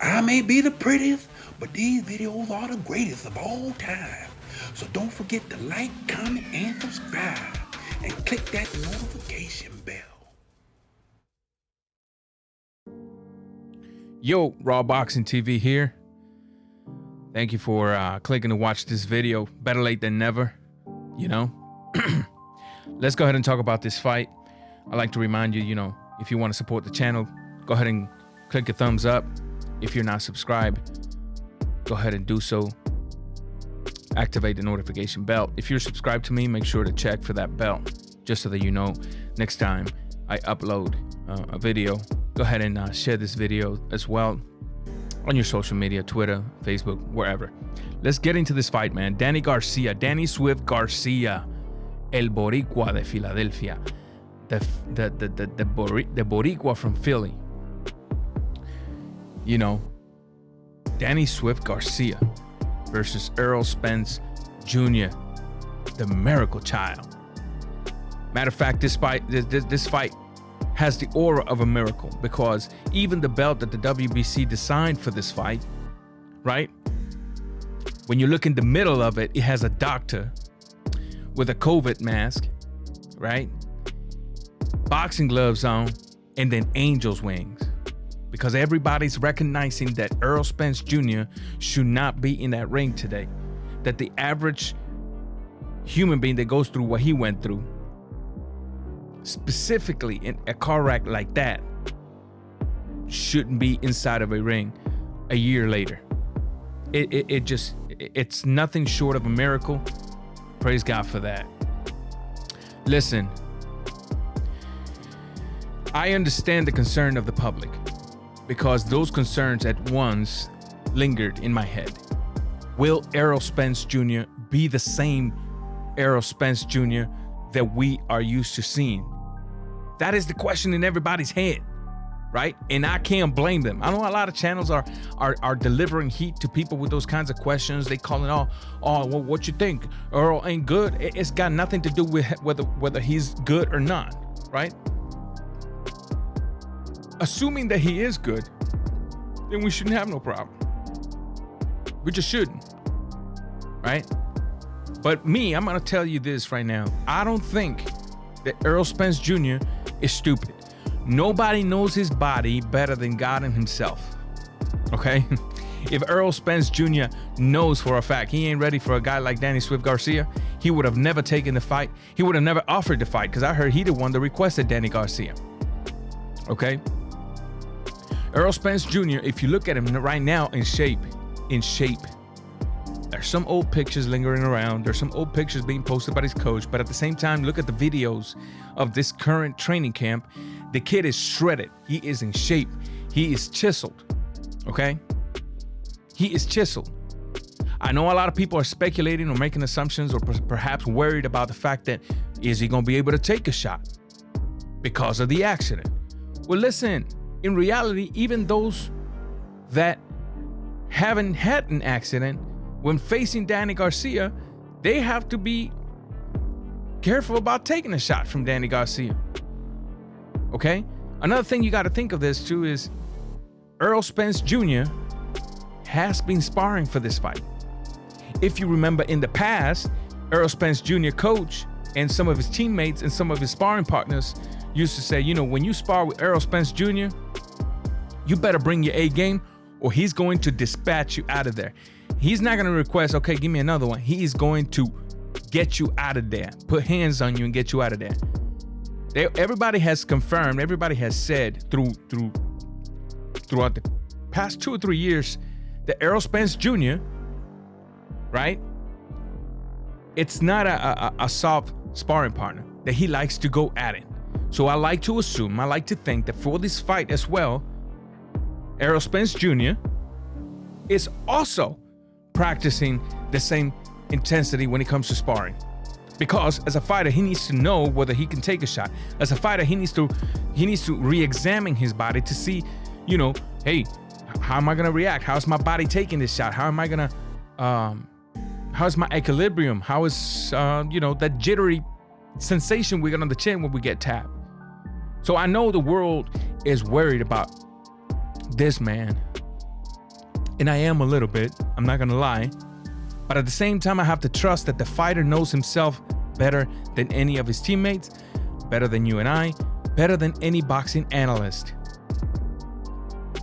I may be the prettiest, but these videos are the greatest of all time. So don't forget to like, comment, and subscribe. And click that notification bell. Yo, Raw Boxing TV here. Thank you for clicking to watch this video. Better late than never, you know. Let's go ahead and talk about this fight. I'd like to remind you, if you want to support the channel, go ahead and click a thumbs up. If you're not subscribed, go ahead and do so. Activate the notification bell. If you're subscribed to me, make sure to check for that bell, just so that you know next time I upload a video. Go ahead and share this video as well on your social media, Twitter, Facebook, wherever. Let's get into this fight, man. Danny Swift Garcia, el Boricua de Philadelphia, the Boricua from Philly. Danny Swift Garcia versus Errol Spence Jr., the Miracle Child. Matter of fact, this fight has the aura of a miracle, because even the belt that the WBC designed for this fight, right? When you look in the middle of it, it has a doctor with a COVID mask, right? Boxing gloves on, and then angel's wings. Because everybody's recognizing that Errol Spence Jr. should not be in that ring today. That the average human being that goes through what he went through, specifically in a car wreck like that, shouldn't be inside of a ring a year later. It's nothing short of a miracle. Praise God for that. Listen, I understand the concern of the public, because those concerns at once lingered in my head. Will Errol Spence Jr. be the same Errol Spence Jr. that we are used to seeing? That is the question in everybody's head, right? And I can't blame them. I know a lot of channels are delivering heat to people with those kinds of questions. They call it, well, what you think? Errol ain't good. It's got nothing to do with whether he's good or not, right? Assuming that he is good, then we shouldn't have no problem. We just shouldn't, right? But I'm gonna tell you this right now. I don't think that Errol Spence Jr. is stupid. Nobody knows his body better than God and himself, okay? If Errol Spence Jr. knows for a fact he ain't ready for a guy like Danny Swift Garcia, he would have never taken the fight. He would have never offered the fight, because I heard he the one that requested Danny Garcia, okay? Errol Spence Jr., if you look at him right now in shape, there's some old pictures lingering around. There's some old pictures being posted by his coach, but at the same time, look at the videos of this current training camp. The kid is shredded. He is in shape. He is chiseled, okay? He is chiseled. I know a lot of people are speculating or making assumptions, or perhaps worried about the fact that, is he gonna be able to take a shot because of the accident? Well, listen, in reality, even those that haven't had an accident, when facing Danny Garcia, they have to be careful about taking a shot from Danny Garcia, okay? Another thing you got to think of this too is Errol Spence Jr. has been sparring for this fight. If you remember in the past, Errol Spence Jr. coach and some of his teammates and some of his sparring partners used to say, when you spar with Errol Spence Jr., you better bring your A game, or he's going to dispatch you out of there. He's not going to request, okay, give me another one. He is going to get you out of there, put hands on you and get you out of there. Everybody has confirmed, everybody has said throughout the past 2 or 3 years that Errol Spence Jr., right? It's not a soft sparring partner, that he likes to go at it. So I like to assume, I like to think that for this fight as well, Errol Spence Jr. is also practicing the same intensity when it comes to sparring. Because as a fighter, he needs to know whether he can take a shot. As a fighter, he needs to re-examine his body to see, hey, how am I gonna react? How's my body taking this shot? How am I gonna, how's my equilibrium? How is, that jittery sensation we get on the chin when we get tapped? So I know the world is worried about this man, And I am a little bit, I'm not gonna lie. But at the same time, I have to trust that the fighter knows himself better than any of his teammates, better than you and I, better than any boxing analyst.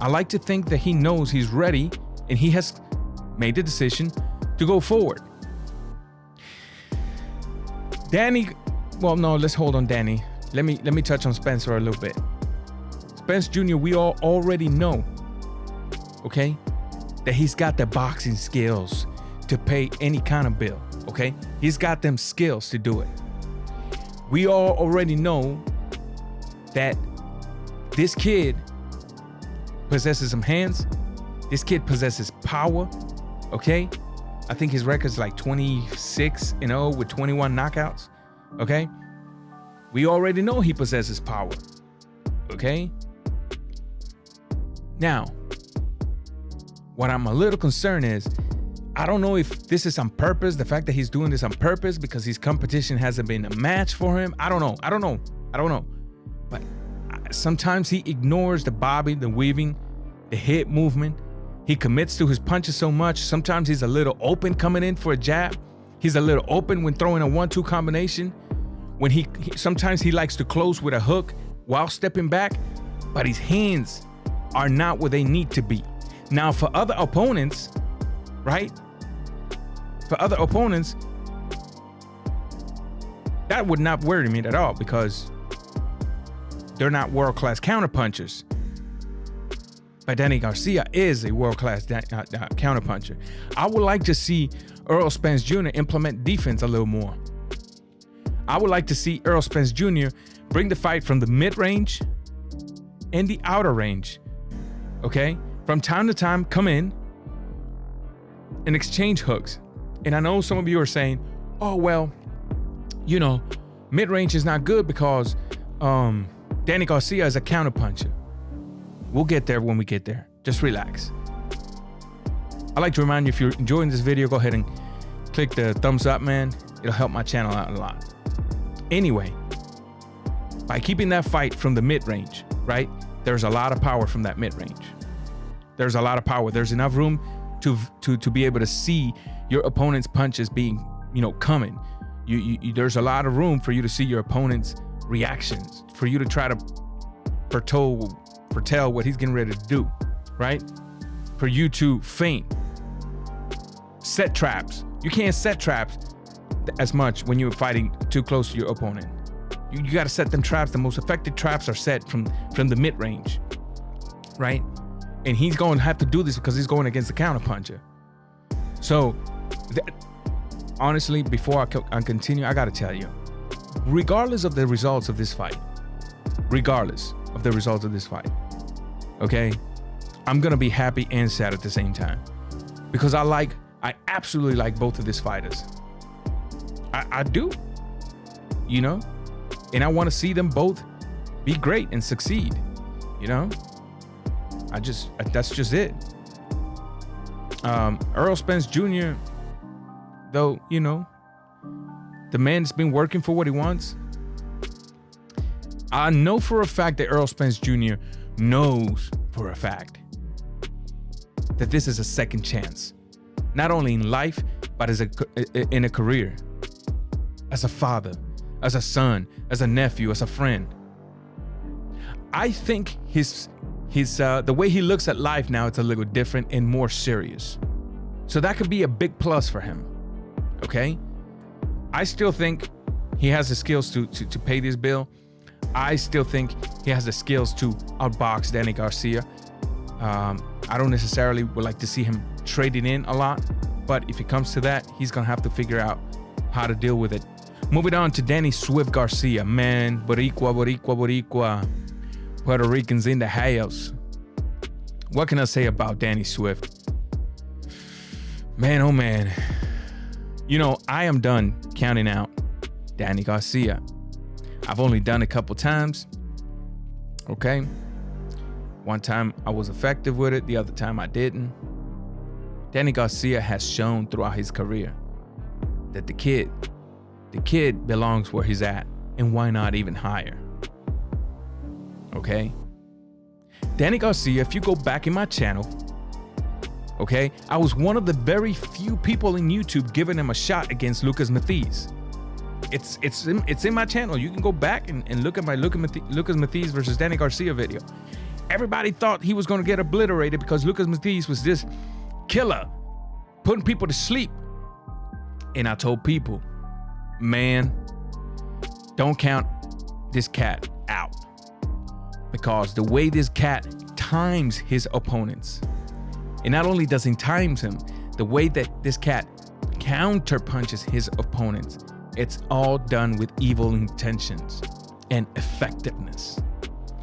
I like to think that he knows he's ready and he has made the decision to go forward. Danny, well, no, let's hold on Danny. Let me touch on Spencer a little bit. Spence Jr., we all already know, okay, that he's got the boxing skills to pay any kind of bill, okay? He's got them skills to do it. We all already know that this kid possesses some hands. This kid possesses power, okay? I think his record's like 26-0 with 21 knockouts, okay? We already know he possesses power, okay? Now, what I'm a little concerned is, I don't know if this is on purpose, the fact that he's doing this on purpose because his competition hasn't been a match for him. I don't know. But sometimes he ignores the bobbing, the weaving, the hip movement. He commits to his punches so much. Sometimes he's a little open coming in for a jab. He's a little open when throwing a 1-2 combination. When sometimes he likes to close with a hook while stepping back, but his hands are not where they need to be. Now, for other opponents, right? For other opponents, that would not worry me at all because they're not world-class counterpunchers. But Danny Garcia is a world-class counterpuncher. I would like to see Errol Spence Jr. implement defense a little more. I would like to see Errol Spence Jr. bring the fight from the mid-range and the outer range, okay? From time to time, come in and exchange hooks. And I know some of you are saying, oh, well, you know, mid-range is not good because Danny Garcia is a counterpuncher. We'll get there when we get there. Just relax. I'd like to remind you, if you're enjoying this video, go ahead and click the thumbs up, man. It'll help my channel out a lot. Anyway, by keeping that fight from the mid-range, right? There's a lot of power from that mid-range. There's a lot of power. There's enough room to be able to see your opponent's punches being, you know, coming. There's a lot of room for you to see your opponent's reactions, for you to try to foretell what he's getting ready to do, right? For you to feint, set traps. You can't set traps as much when you're fighting too close to your opponent. You got to set them traps. The most effective traps are set from the mid-range, right? And he's going to have to do this because he's going against the counterpuncher. So, honestly, before I continue, I got to tell you, regardless of the results of this fight, okay, I'm going to be happy and sad at the same time because I absolutely like both of these fighters. I do, you know, and I want to see them both be great and succeed, you know. That's just it. Errol Spence Jr., though, you know, the man's been working for what he wants. I know for a fact that Errol Spence Jr. knows for a fact that this is a second chance, not only in life, but in a career, as a father, as a son, as a nephew, as a friend. I think the way he looks at life now, it's a little different and more serious. So that could be a big plus for him, okay? I still think he has the skills to pay this bill. I still think he has the skills to outbox Danny Garcia. I don't necessarily would like to see him trading in a lot, but if it comes to that, he's gonna have to figure out how to deal with it. Moving on to Danny Swift Garcia, man, Boricua. Puerto Ricans in the house. What can I say about Danny Swift? Man, oh man. You know, I am done counting out Danny Garcia. I've only done a couple times, okay? One time I was effective with it, the other time I didn't. Danny Garcia has shown throughout his career that the kid belongs where he's at, and why not even higher? Okay? Danny Garcia, if you go back in my channel, Okay, I was one of the very few people in YouTube giving him a shot against Lucas Mathies. It's in my channel. You can go back and look at my Lucas Mathies versus Danny Garcia video. Everybody thought he was going to get obliterated because Lucas Mathies was this killer, putting people to sleep. And I told people, man, don't count this cat out, because the way this cat times his opponents, and not only does he times him, the way that this cat counter punches his opponents, it's all done with evil intentions and effectiveness.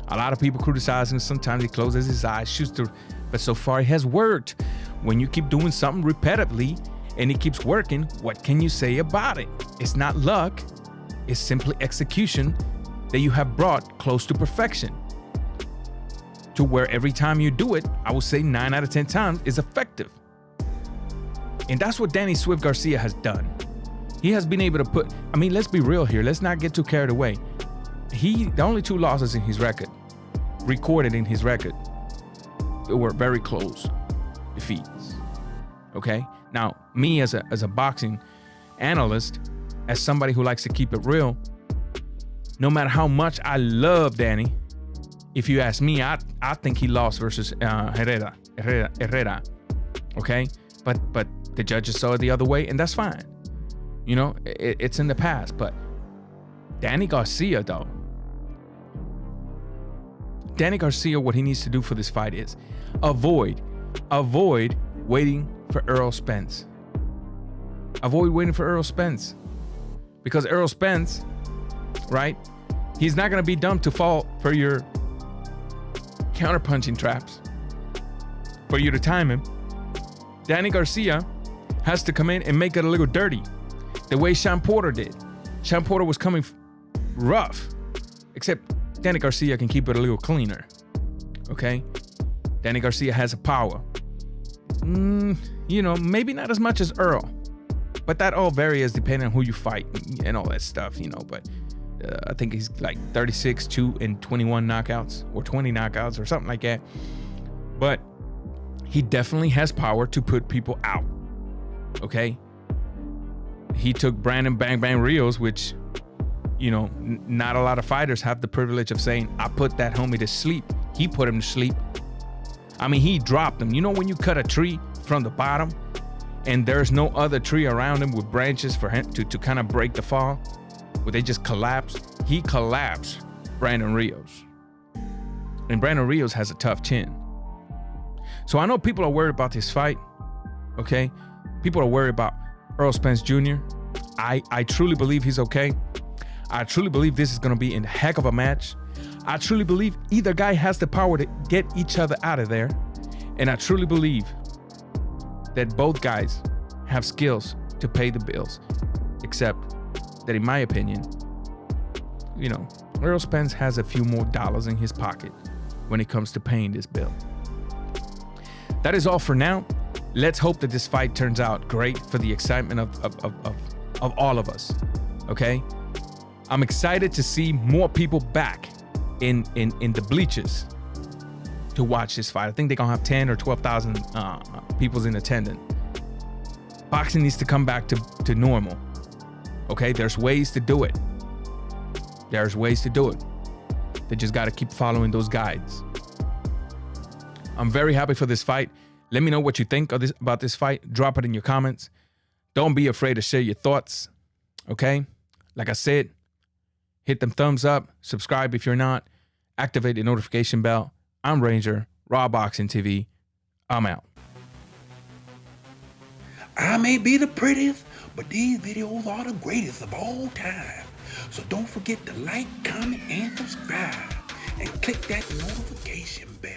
A lot of people criticize him. Sometimes he closes his eyes, shoots through, but so far it has worked. When you keep doing something repetitively and it keeps working, what can you say about it? It's not luck. It's simply execution that you have brought close to perfection, to where every time you do it, I would say 9 out of 10 times is effective. And that's what Danny Swift Garcia has done. He has been able to put, I mean, let's be real here. Let's not get too carried away. The only 2 losses in his record, recorded in his record, were very close defeats. Okay? Now, me as a boxing analyst, as somebody who likes to keep it real, no matter how much I love Danny, if you ask me, I think he lost versus Herrera. Okay? But the judges saw it the other way, and that's fine. You know, it's in the past. But Danny Garcia, though, what he needs to do for this fight is avoid waiting for Errol Spence. Avoid waiting for Errol Spence. Because Errol Spence, right, he's not going to be dumb to fall for your counter-punching traps, for you to time him. Danny Garcia has to come in and make it a little dirty, the way Sean Porter did. Sean Porter was coming rough, except Danny Garcia can keep it a little cleaner. Okay? Danny Garcia has a power. You know, maybe not as much as Errol, but that all varies depending on who you fight and all that stuff, you know. But I think he's like 36, 2, and 21 knockouts, or 20 knockouts, or something like that. But he definitely has power to put people out. Okay? He took Brandon Bang Bang Rios, which, you know, not a lot of fighters have the privilege of saying, I put that homie to sleep. He put him to sleep. I mean, he dropped him. You know, when you cut a tree from the bottom and there's no other tree around him with branches for him to kind of break the fall, where they just collapse? He collapsed Brandon Rios. And Brandon Rios has a tough chin. So I know people are worried about this fight, okay? People are worried about Errol Spence Jr. I truly believe he's okay. I truly believe this is going to be a heck of a match. I truly believe either guy has the power to get each other out of there. And I truly believe that both guys have skills to pay the bills. Except that, in my opinion, you know, Errol Spence has a few more dollars in his pocket when it comes to paying this bill. That is all for now. Let's hope that this fight turns out great for the excitement of all of us. Okay? I'm excited to see more people back in the bleachers to watch this fight. I think they're gonna have 10 or 12,000 people in attendance. Boxing needs to come back to normal. Okay? There's ways to do it. There's ways to do it. They just gotta keep following those guides. I'm very happy for this fight. Let me know what you think about this fight. Drop it in your comments. Don't be afraid to share your thoughts. Okay? Like I said, hit them thumbs up. Subscribe if you're not. Activate the notification bell. I'm Ranger, Raw Boxing TV. I'm out. I may be the prettiest, but these videos are the greatest of all time. So don't forget to like, comment, and subscribe. And click that notification bell.